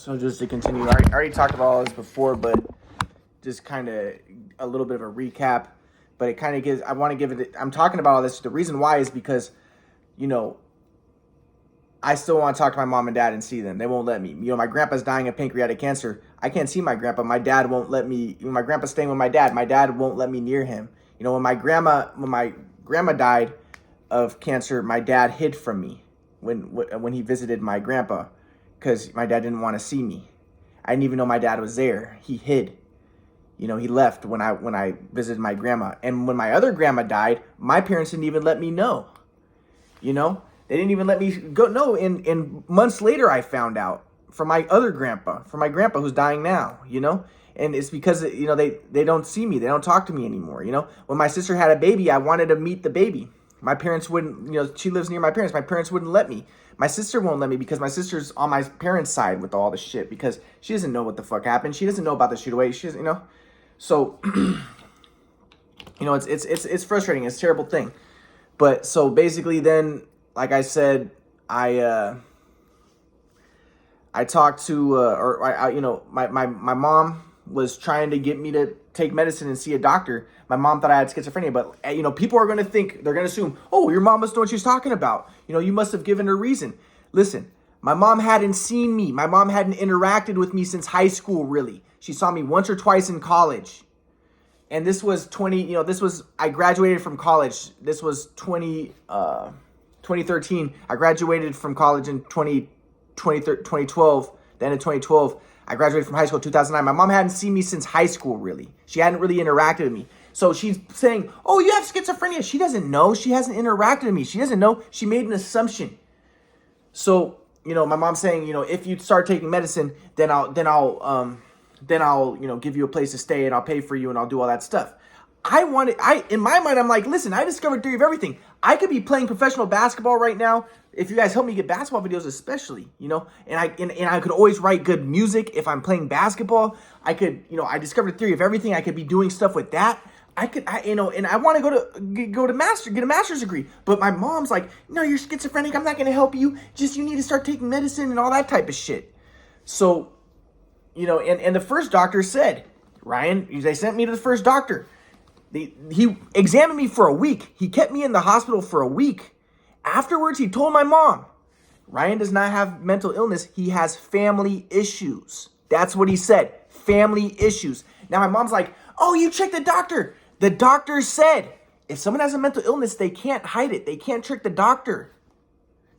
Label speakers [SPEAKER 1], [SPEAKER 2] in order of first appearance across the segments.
[SPEAKER 1] So just to continue, I already talked about all this before, but just kind of a little bit of a recap. But it kind of gives, I want to give it, I'm talking about all this. The reason why is because, you know, I still want to talk to my mom and dad and see them. They won't let me. You know, my grandpa's dying of pancreatic cancer. I can't see my grandpa. My dad won't let me. My grandpa's staying with my dad won't let me near him. You know, when my grandma died of cancer, my dad hid from me when he visited my grandpa because my dad didn't want to see me. I didn't even know my dad was there. He hid. You know, he left when I visited my grandma. And when my other grandma died, my parents didn't even let me know. You know? They didn't even let me go. No, and months later, I found out from my other grandpa, from my grandpa who's dying now, you know? And it's because, you know, they don't see me. They don't talk to me anymore, you know? When my sister had a baby, I wanted to meet the baby. My parents wouldn't, you know, she lives near my parents. My parents wouldn't let me. My sister won't let me because my sister's on my parents' side with all the shit because she doesn't know what the fuck happened. She doesn't know about the shoot away. She doesn't, you know? So, you know, it's frustrating. It's a terrible thing. But so basically then, like I said, I talked to, you know, my mom was trying to get me to take medicine and see a doctor. My mom thought I had schizophrenia, but, you know, people are going to think, they're going to assume, oh, your mom must know what she's talking about. You know, you must have given her reason. Listen, my mom hadn't seen me. My mom hadn't interacted with me since high school, really. She saw me once or twice in college. And this was I graduated from college. This was 2013. I graduated from college in 2012. The end of 2012. I graduated from high school in 2009. My mom hadn't seen me since high school, really. She hadn't really interacted with me. So she's saying, oh, you have schizophrenia. She doesn't know. She hasn't interacted with me. She doesn't know. She made an assumption. So, you know, my mom's saying, you know, if you start taking medicine, then I'll you know, give you a place to stay and I'll pay for you and I'll do all that stuff. In my mind, I'm like, listen, I discovered theory of everything. I could be playing professional basketball right now. If you guys help me get basketball videos, especially, you know, and I could always write good music if I'm playing basketball. I could, you know, I discovered theory of everything. I could be doing stuff with that. You know, and I want to get a master's degree. But my mom's like, no, you're schizophrenic. I'm not going to help you. Just, you need to start taking medicine and all that type of shit. So, you know, and the first doctor said, Ryan, they sent me to the first doctor. He examined me for a week. He kept me in the hospital for a week. Afterwards, he told my mom, Ryan does not have mental illness. He has family issues. That's what he said. Family issues. Now, my mom's like, oh, you checked the doctor. The doctor said, if someone has a mental illness, they can't hide it. They can't trick the doctor.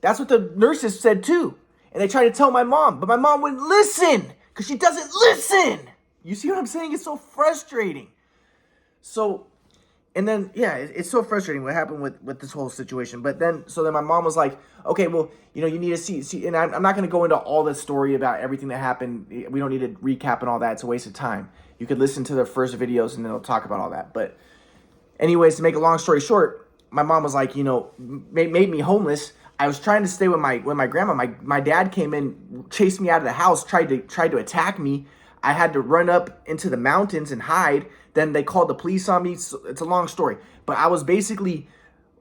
[SPEAKER 1] That's what the nurses said too. And they tried to tell my mom, but my mom wouldn't listen because she doesn't listen. You see what I'm saying? It's so frustrating. So, and then, yeah, it's so frustrating what happened with this whole situation. But then, so then my mom was like, okay, well, you know, you need to see, and I'm not going to go into all the story about everything that happened. We don't need to recap and all that. It's a waste of time. You could listen to the first videos and then they'll talk about all that. But anyways, to make a long story short, my mom was like, you know, made me homeless. I was trying to stay with my grandma. My dad came in, chased me out of the house, tried to attack me. I had to run up into the mountains and hide. Then they called the police on me. So it's a long story, but I was basically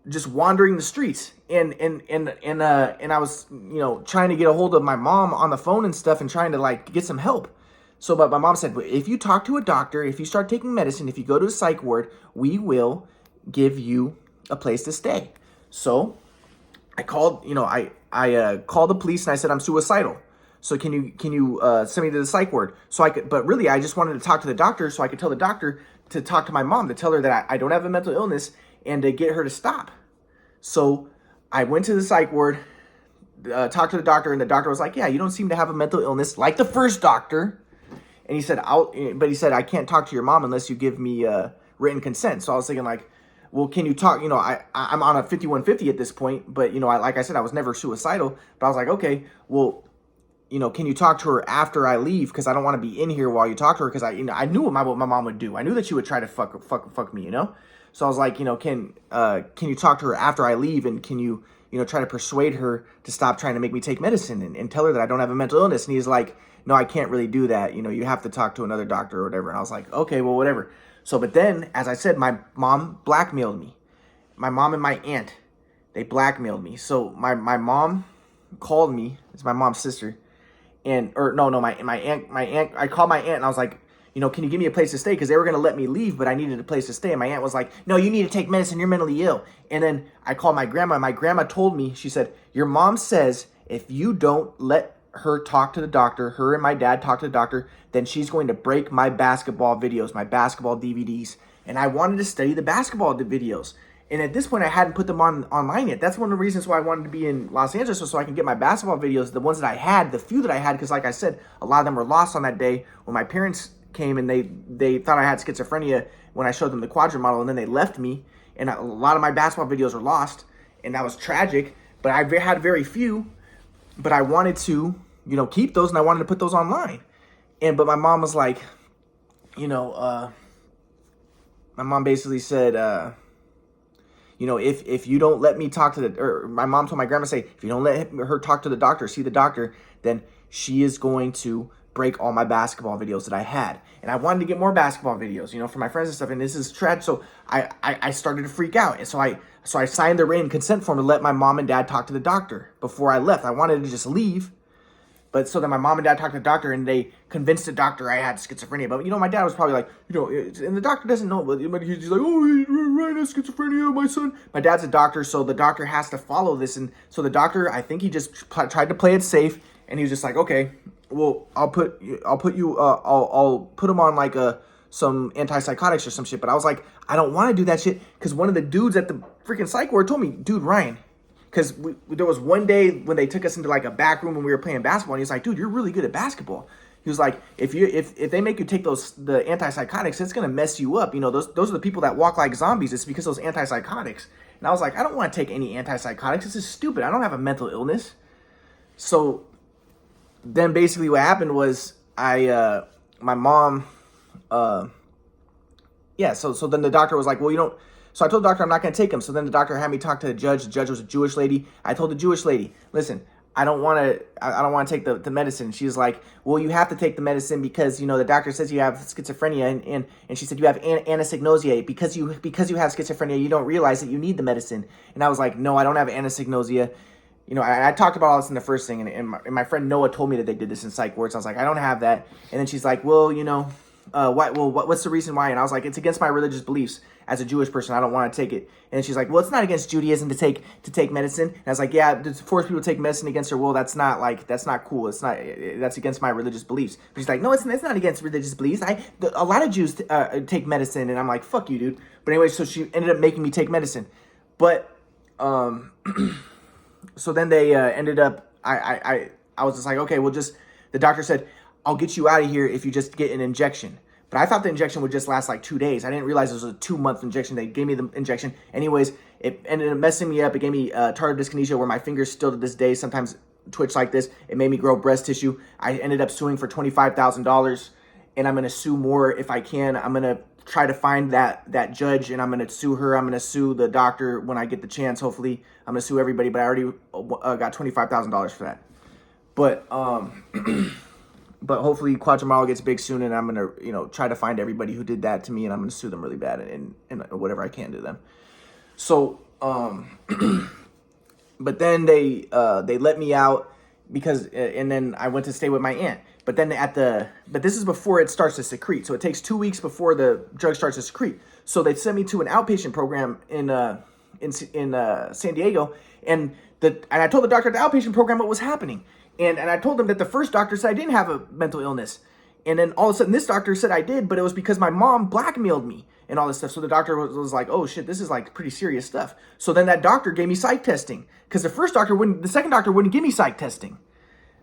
[SPEAKER 1] just wandering the streets and I was, you know, trying to get a hold of my mom on the phone and stuff and trying to like get some help. So, but my mom said, if you talk to a doctor, if you start taking medicine, if you go to a psych ward, we will give you a place to stay. So I called, you know, I called the police and I said, I'm suicidal. So can you send me to the psych ward? So I could, but really I just wanted to talk to the doctor so I could tell the doctor to talk to my mom, to tell her that I don't have a mental illness and to get her to stop. So I went to the psych ward, talked to the doctor, and the doctor was like, yeah, you don't seem to have a mental illness like the first doctor. And he said, I can't talk to your mom unless you give me written consent. So I was thinking like, well, can you talk, you know, I'm on a 5150 at this point, but you know, like I said, I was never suicidal, but I was like, okay, well, you know, can you talk to her after I leave? Because I don't want to be in here while you talk to her. Because I knew what my mom would do. I knew that she would try to fuck me, you know. So I was like, you know, can you talk to her after I leave? And can you try to persuade her to stop trying to make me take medicine and tell her that I don't have a mental illness? And he's like, no, I can't really do that. You know, you have to talk to another doctor or whatever. And I was like, okay, well, whatever. So, but then, as I said, my mom blackmailed me. My mom and my aunt, they blackmailed me. So my mom called me. It's my mom's sister. my aunt, I called my aunt and I was like, can you give me a place to stay? Because they were going to let me leave, but I needed a place to stay. And my aunt was like, no, you need to take medicine. You're mentally ill. And then I called my grandma. My grandma told me, she said, your mom says if you don't let her talk to the doctor, her and my dad talk to the doctor, then she's going to break my basketball videos, my basketball DVDs. And I wanted to study the basketball videos. And at this point, I hadn't put them online yet. That's one of the reasons why I wanted to be in Los Angeles, so I can get my basketball videos, the ones that I had, the few that I had, because like I said, a lot of them were lost on that day when my parents came and they thought I had schizophrenia when I showed them the quadrant model, and then they left me, and a lot of my basketball videos were lost, and that was tragic. But I had very few, but I wanted to, keep those, and I wanted to put those online. But my mom was like, my mom basically said, if you don't let me talk to or my mom told my grandma, say, if you don't let her talk to the doctor, see the doctor, then she is going to break all my basketball videos that I had. And I wanted to get more basketball videos, for my friends and stuff. And this is tragic. So I started to freak out. And so I signed the written consent form to let my mom and dad talk to the doctor before I left. I wanted to just leave. But so then my mom and dad talked to the doctor, and they convinced the doctor I had schizophrenia. But, my dad was probably like, and the doctor doesn't know, but he's like, oh, Ryan has schizophrenia, my son. My dad's a doctor, so the doctor has to follow this. And so the doctor, I think he just tried to play it safe, and he was just like, okay, well, I'll put him on like some antipsychotics or some shit. But I was like, I don't want to do that shit, because one of the dudes at the freaking psych ward told me, dude, Ryan, because there was one day when they took us into like a back room when we were playing basketball, and he was like, dude, you're really good at basketball. He was like, if they make you take the antipsychotics, it's gonna mess you up. Those are the people that walk like zombies. It's because those antipsychotics. And I was like, I don't want to take any antipsychotics. This is stupid. I don't have a mental illness. So then basically what happened was my mom, so then the doctor was like, well, so I told the doctor I'm not going to take him. So then the doctor had me talk to the judge. The judge was a Jewish lady. I told the Jewish lady, listen, I don't want to take the medicine. She's like, well, you have to take the medicine because, the doctor says you have schizophrenia. And she said, you have anosognosia. Because you have schizophrenia, you don't realize that you need the medicine. And I was like, no, I don't have anosognosia. I talked about all this in the first thing. And my friend Noah told me that they did this in psych wards. I was like, I don't have that. And then she's like, well, what's the reason why? And I was like, it's against my religious beliefs. As a Jewish person, I don't want to take it. And she's like, well, it's not against Judaism to take medicine. And I was like, yeah, to force people to take medicine against their will, that's not cool. That's against my religious beliefs. But she's like, no, it's not against religious beliefs. A lot of Jews take medicine. And I'm like, fuck you, dude. But anyway, so she ended up making me take medicine. But so then they ended up, I was just like, okay, the doctor said, I'll get you out of here if you just get an injection. But I thought the injection would just last like 2 days. I didn't realize it was a 2-month injection. They gave me the injection. Anyways, it ended up messing me up. It gave me tardive dyskinesia where my fingers still to this day sometimes twitch like this. It made me grow breast tissue. I ended up suing for $25,000, and I'm going to sue more if I can. I'm going to try to find that judge, and I'm going to sue her. I'm going to sue the doctor when I get the chance, hopefully. I'm going to sue everybody, but I already got $25,000 for that. But But hopefully Quadramaro gets big soon, and I'm going to, try to find everybody who did that to me, and I'm going to sue them really bad and whatever I can to them. So, but then they let me out because, and then I went to stay with my aunt. But then but this is before it starts to secrete. So it takes 2 weeks before the drug starts to secrete. So they sent me to an outpatient program in San Diego, and I told the doctor at the outpatient program what was happening. And I told them that the first doctor said I didn't have a mental illness. And then all of a sudden this doctor said I did, but it was because my mom blackmailed me and all this stuff. So the doctor was like, oh shit, this is like pretty serious stuff. So then that doctor gave me psych testing because the second doctor wouldn't give me psych testing.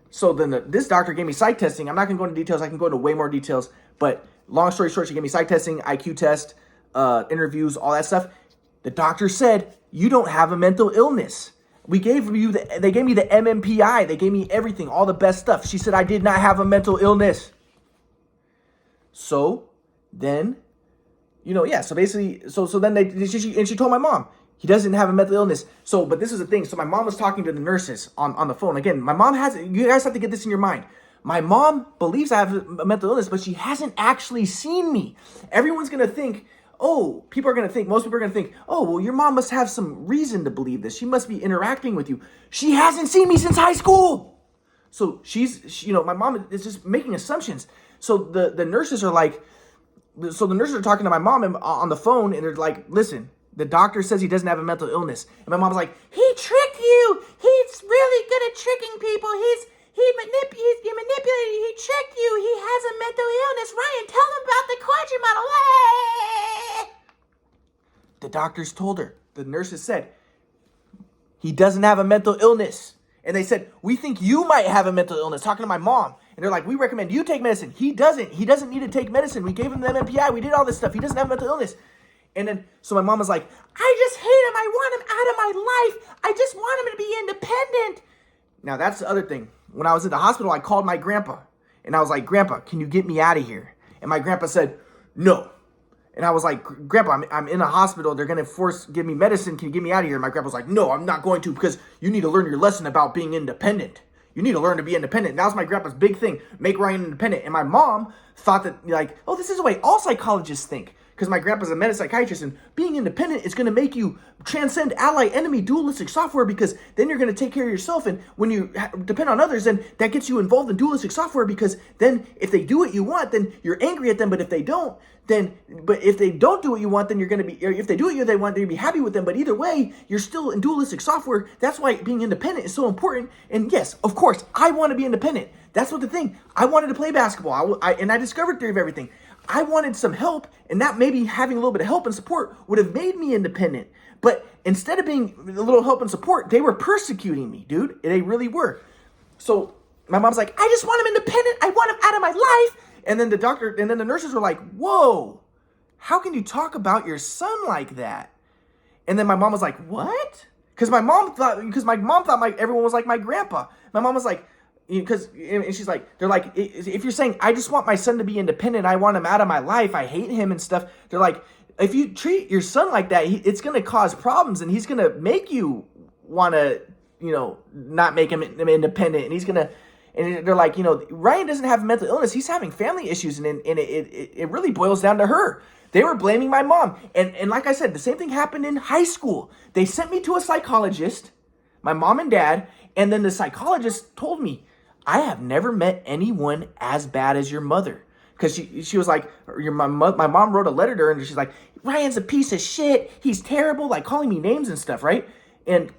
[SPEAKER 1] So then this doctor gave me psych testing. I'm not going to go into details. I can go into way more details. But long story short, she gave me psych testing, IQ test, interviews, all that stuff. The doctor said, you don't have a mental illness. They gave me the MMPI. They gave me everything, all the best stuff. She said I did not have a mental illness. So then, so basically, so then she told my mom, he doesn't have a mental illness. So, but this is the thing. So my mom was talking to the nurses on the phone. Again, my mom you guys have to get this in your mind. My mom believes I have a mental illness, but she hasn't actually seen me. Everyone's going to think, most people are going to think, oh, well, your mom must have some reason to believe this. She must be interacting with you. She hasn't seen me since high school. So my mom is just making assumptions. So the nurses are like, so the nurses are talking to my mom on the phone, and they're like, listen, the doctor says he doesn't have a mental illness. And my mom's like, he tricked you. He's really good at tricking people. He manipulated, he tricked you. He has a mental illness. Ryan, tell him about the Quadri model. The doctors told her, the nurses said, he doesn't have a mental illness. And they said, we think you might have a mental illness, talking to my mom. And they're like, we recommend you take medicine. He doesn't need to take medicine. We gave him the MMPI. We did all this stuff. He doesn't have a mental illness. And then, so my mom was like, I just hate him. I want him out of my life. I just want him to be independent. Now, that's the other thing. When I was at the hospital, I called my grandpa. And I was like, Grandpa, can you get me out of here? And my grandpa said, no. And I was like, Grandpa, I'm in a hospital. They're going to give me medicine. Can you get me out of here? And my grandpa was like, no, I'm not going to, because you need to learn your lesson about being independent. You need to learn to be independent. That was my grandpa's big thing, make Ryan independent. And my mom thought that, like, oh, this is the way all psychologists think. Because my grandpa's a metapsychiatrist, and being independent is going to make you transcend ally-enemy dualistic software, because then you're going to take care of yourself. And when you depend on others, then that gets you involved in dualistic software, because then if they do what you want, then you're angry at them. But if they don't, but if they don't do what you want, then you're going to be, if they do what they want, then you'll be happy with them. But either way, you're still in dualistic software. That's why being independent is so important. And yes, of course, I want to be independent. That's what the thing. I wanted to play basketball. And I discovered Theory of Everything. I wanted some help, and that maybe having a little bit of help and support would have made me independent. But instead of being a little help and support, they were persecuting me, dude. They really were. So my mom's like, I just want him independent. I want him out of my life. And then the nurses were like, whoa, how can you talk about your son like that? And then my mom was like, what? Because my mom thought everyone was like my grandpa. My mom was like, and she's like, they're like, if you're saying, I just want my son to be independent, I want him out of my life, I hate him and stuff. They're like, if you treat your son like that, it's going to cause problems, and he's going to make you want to, not make him independent. And he's going to, and they're like, Ryan doesn't have mental illness. He's having family issues. And it really boils down to her. They were blaming my mom. And like I said, the same thing happened in high school. They sent me to a psychologist, my mom and dad. And then the psychologist told me, I have never met anyone as bad as your mother. Because she was like, my mom wrote a letter to her, and she's like, Ryan's a piece of shit. He's terrible, like calling me names and stuff, right? And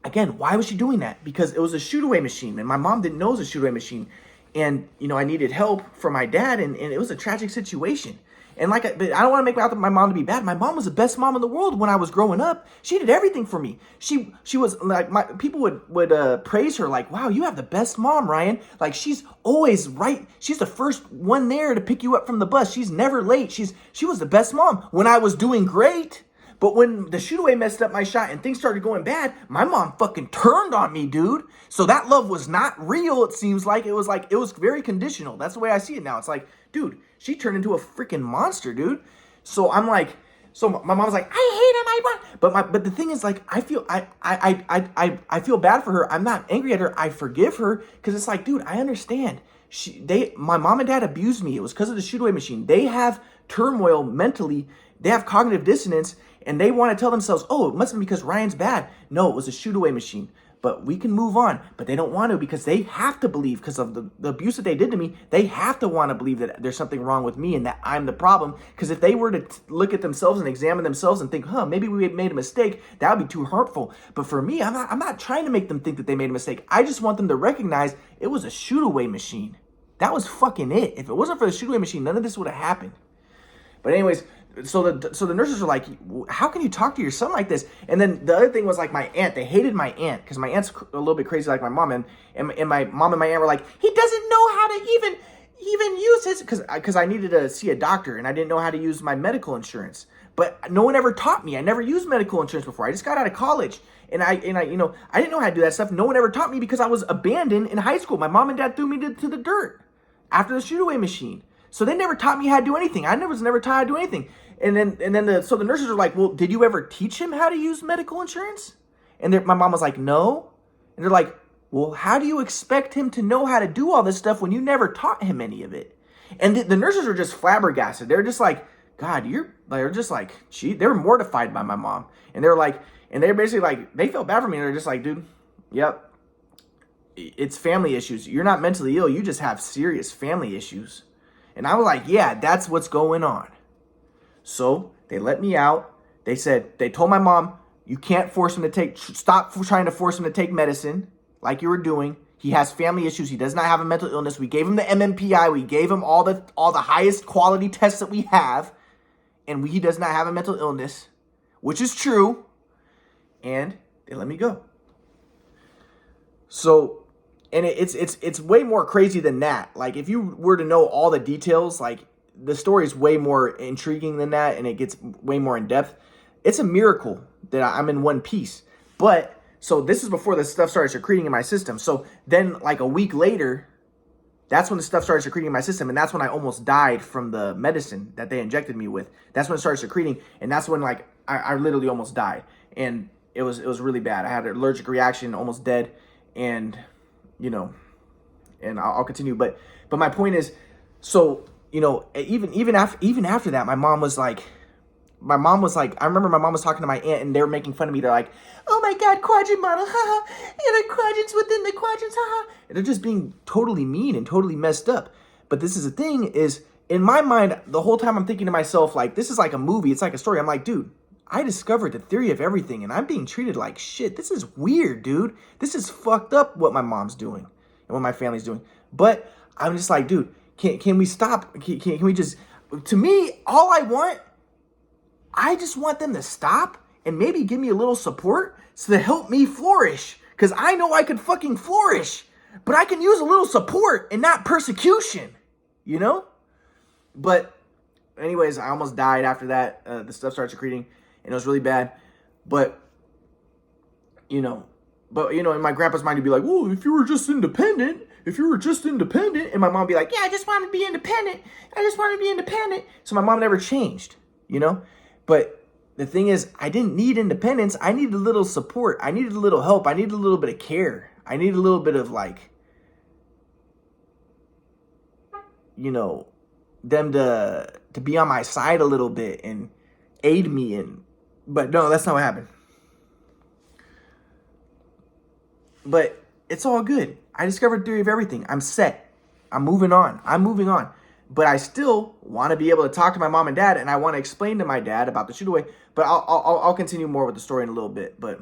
[SPEAKER 1] again, why was she doing that? Because it was a shoot-away machine, and my mom didn't know it was a shoot-away machine. And, I needed help from my dad, and it was a tragic situation. And but I don't want to make out my mom to be bad. My mom was the best mom in the world when I was growing up. She did everything for me. She was like, people would praise her like, wow, you have the best mom, Ryan. Like, she's always right. She's the first one there to pick you up from the bus. She's never late. She was the best mom when I was doing great. But when the shoot-away messed up my shot and things started going bad, my mom fucking turned on me, dude. So that love was not real, it seems like. It was very conditional. That's the way I see it now. It's like, dude, she turned into a freaking monster, dude. So I'm like, so my mom's like, I hate him, but the thing is, like, I feel bad for her. I'm not angry at her. I forgive her, because it's like, dude, I understand. My mom and dad abused me. It was because of the shoot-away machine. They have turmoil mentally. They have cognitive dissonance, and they want to tell themselves, oh, it must be because Ryan's bad. No, it was a shoot-away machine. But we can move on. But they don't want to, because they have to believe, because of the abuse that they did to me, they have to want to believe that there's something wrong with me and that I'm the problem. Because if they were to look at themselves and examine themselves and think, maybe we made a mistake, that would be too hurtful. But for me, I'm not trying to make them think that they made a mistake. I just want them to recognize it was a shoot-away machine. That was fucking it. If it wasn't for the shoot-away machine, none of this would have happened. But anyways, so the nurses were like, how can you talk to your son like this? And then the other thing was, like, my aunt. They hated my aunt, because my aunt's a little bit crazy like my mom. And my mom and my aunt were like, he doesn't know how to even use his, because I needed to see a doctor, and I didn't know how to use my medical insurance. But no one ever taught me. I never used medical insurance before. I just got out of college. And I didn't know how to do that stuff. No one ever taught me, because I was abandoned in high school. My mom and dad threw me to the dirt after the shoot-away machine. So they never taught me how to do anything. I was never taught how to do anything. And then the nurses were like, well, did you ever teach him how to use medical insurance? And my mom was like, no. And they're like, well, how do you expect him to know how to do all this stuff when you never taught him any of it? And the nurses were just flabbergasted. They're just like, God, they're just like, they were mortified by my mom. And they're like, and they're basically like, they felt bad for me. And they're just like, dude, yep. it's family issues. You're not mentally ill. You just have serious family issues. And I was like, yeah, that's what's going on. So they let me out. They told my mom, you can't force him to stop trying to force him to take medicine like you were doing. He has family issues. He does not have a mental illness. We gave him the MMPI. We gave him all the highest quality tests that we have. And he does not have a mental illness, which is true. And they let me go. So, and it's way more crazy than that. Like, if you were to know all the details, like, the story is way more intriguing than that, and it gets way more in depth. It's a miracle that I'm in one piece. But, so this is before the stuff started secreting in my system. So then, like, a week later, that's when the stuff started secreting in my system, and that's when I almost died from the medicine that they injected me with. That's when it started secreting, and that's when, like, I literally almost died. And it was really bad. I had an allergic reaction, almost dead, and, you know, and I'll continue. But my point is, so, you know, even after that, my mom was like, I remember my mom was talking to my aunt, and they were making fun of me. They're like, oh my God, quadrant model, haha, and the quadrants within the quadrants, haha. And they're just being totally mean and totally messed up. But this is the thing is, in my mind, the whole time I'm thinking to myself, like, this is like a movie. It's like a story. I'm like, dude, I discovered the theory of everything, and I'm being treated like shit. This is weird, dude. This is fucked up what my mom's doing and what my family's doing. But I'm just like, dude, can we stop? Can we just, to me, I just want them to stop and maybe give me a little support so to help me flourish. Because I know I could fucking flourish, but I can use a little support and not persecution, you know? But anyways, I almost died after that. The stuff started secreting, and it was really bad. But, you know, in my grandpa's mind, he'd be like, well, if you were just independent, and my mom would be like, yeah, I just want to be independent. So my mom never changed, you know? But the thing is, I didn't need independence. I needed a little support. I needed a little help. I needed a little bit of care. I needed a little bit of, like, you know, them to be on my side a little bit and aid me. But no, that's not what happened. But it's all good. I discovered theory of everything. I'm set. I'm moving on. But I still want to be able to talk to my mom and dad, and I want to explain to my dad about the shoot away. But I'll continue more with the story in a little bit. But